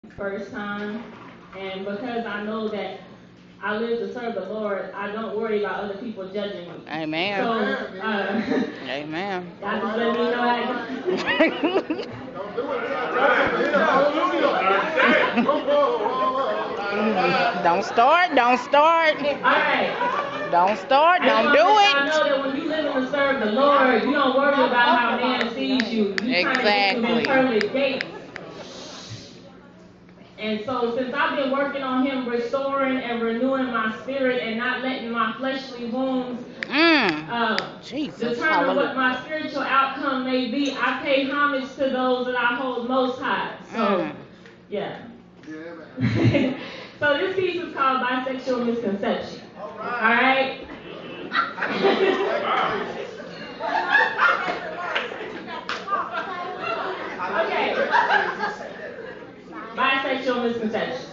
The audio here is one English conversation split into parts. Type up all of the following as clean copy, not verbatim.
first time, and because I know that I live to serve the Lord, I don't worry about other people judging me. Amen. So, Amen. y'all just let me know how Don't start. Don't start. Alright. Don't start. Don't do I it. know that when you live to serve the Lord, you don't worry about how man sees you. You trying to get to them pearly gates. And so since I've been working on him restoring and renewing my spirit and not letting my fleshly wounds determine what my spiritual outcome may be, I pay homage to those that I hold most high. So, yeah. So this piece is called Bisexual Misconception. Alright? Okay. Bisexual misconceptions.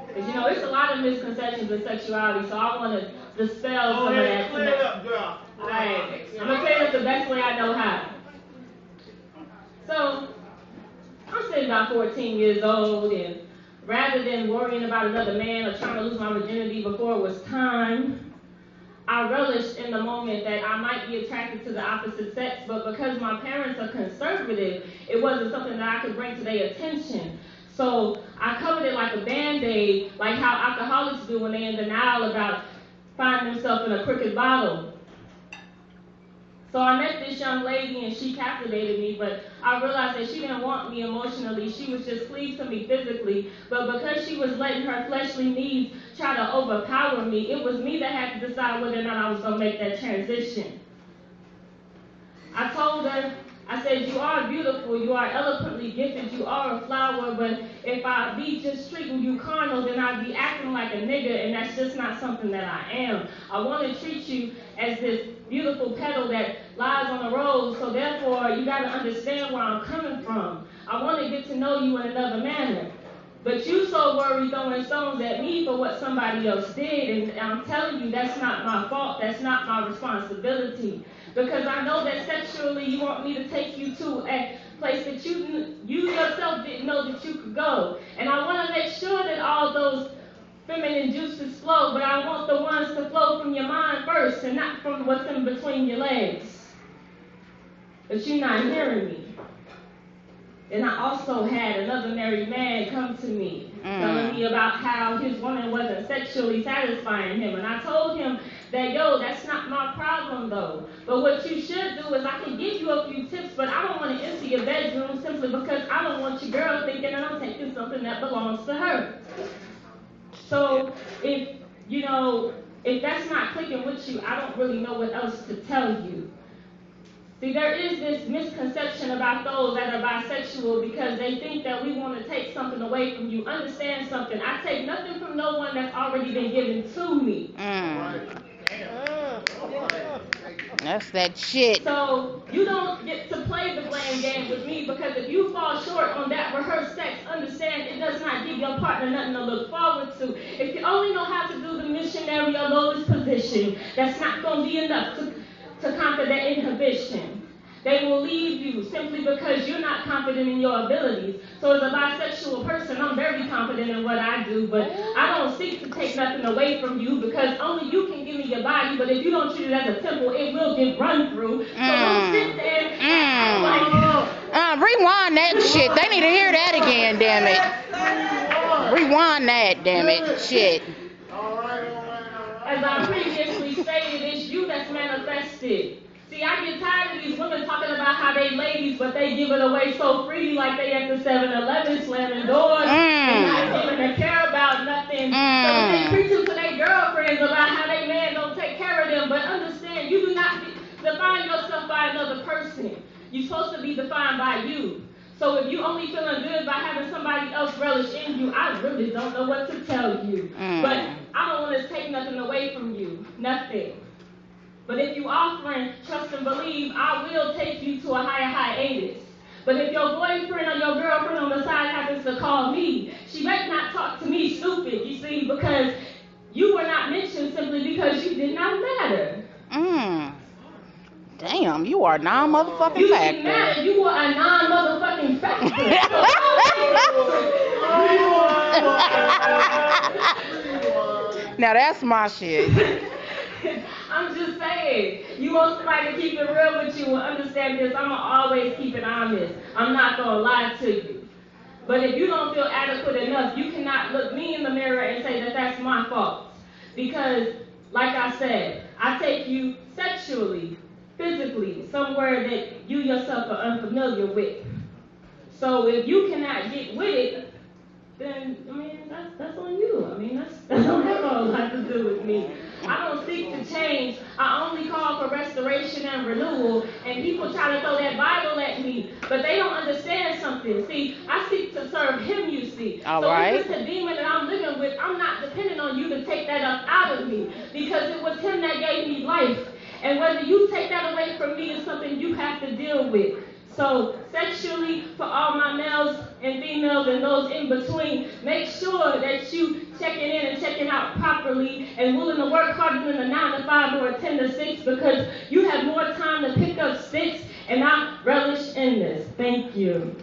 Because you know, there's a lot of misconceptions in sexuality, so I want to dispel some of that tonight. Alright. I'm going to tell you the best way I know how. So, I'm sitting about 14 years old, and rather than worrying about another man or trying to lose my virginity before it was time, I relished in the moment that I might be attracted to the opposite sex, but because my parents are conservative, it wasn't something that I could bring to their attention. So I covered it like a Band-Aid, like how alcoholics do when they're in denial about finding themselves in a crooked bottle. So I met this young lady and she captivated me, but I realized that she didn't want me emotionally. She was just pleased to me physically. But because she was letting her fleshly needs try to overpower me, it was me that had to decide whether or not I was going to make that transition. I told her, I said, you are beautiful, you are eloquently gifted, you are a flower, but if I be just treating you carnal, then I'd be acting like a nigga, and that's just not something that I am. I want to treat you as this beautiful petal that lies on the rose, so therefore you got to understand where I'm coming from. I want to get to know you in another manner. But you so worried throwing stones at me for what somebody else did, and I'm telling you, that's not my fault, that's not my responsibility. Because I know that sexually you want me to take you to a place that you yourself didn't know that you could go. And I want to make sure that all those feminine juices flow, but I want the ones to flow from your mind first and not from what's in between your legs. But you're not hearing me. And I also had another married man come to me, telling me about how his woman wasn't sexually satisfying him. And I told him that, yo, that's not my problem, though. But what you should do is I can give you a few tips, but I don't want to enter your bedroom simply because I don't want your girl thinking that I'm taking something that belongs to her. So if that's not clicking with you, I don't really know what else to tell you. See, there is this misconception about those that are bisexual because they think that we want to take something away from you. Understand something. I take nothing from no one that's already been given to me. That's that shit. So you don't get to play the blame game with me because if you fall short on that rehearsed sex, understand it does not give your partner nothing to look forward to. If you only know how to do the missionary or lowest position, that's not going to be enough to conquer that inhibition. They will leave you simply because you're not confident in your abilities. So as a bisexual person, I'm very confident in what I do, but I don't seek to take nothing away from you because only you can give me your body, but if you don't treat it as a temple, it will get run through. So don't sit there and rewind that shit. They need to hear that again, damn it. Rewind that, damn it. Shit. As I previously stated, it's you that's manifested. See, I get tired of these women talking about how they ladies, but they give it away so freely like they at the 7-Eleven slamming doors and not giving a care about nothing. So they preaching to their girlfriends about how they man don't take care of them. But understand, you do not define yourself by another person. You're supposed to be defined by you. So if you only feeling good by having somebody else relish in you, I really don't know what to tell you. But I don't want to take nothing away from you. Nothing. But if you offering trust and believe, I will take you to a higher hiatus. But if your boyfriend or your girlfriend on the side happens to call me, she might not talk to me stupid, you see, because you were not mentioned simply because you did not matter. Damn, you are non-motherfucking You factor. didn't matter. You were a non-motherfucking factor. Now that's my shit. I'm just saying, you want somebody to keep it real with you and understand this, I'm going to always keep it honest. I'm not going to lie to you. But if you don't feel adequate enough, you cannot look me in the mirror and say that that's my fault. Because, like I said, I take you sexually, physically, somewhere that you yourself are unfamiliar with. So if you cannot get with it, then, I mean, that's on you. I mean, that don't have a lot to do with me. I don't seek to change. I only call for restoration and renewal. And people try to throw that Bible at me, but they don't understand something. See, I seek to serve Him, you see. All so right. if it's a demon that I'm living with, I'm not dependent on you to take that up out of me, because it was Him that gave me life. And whether you take that away from me is something you have to deal with. So sexually, for all my males and females and those in between, make sure that you checking in and checking out properly and willing to work harder than a 9 to 5 or a 10 to 6, because you have more time to pick up sticks, and I relish in this. Thank you.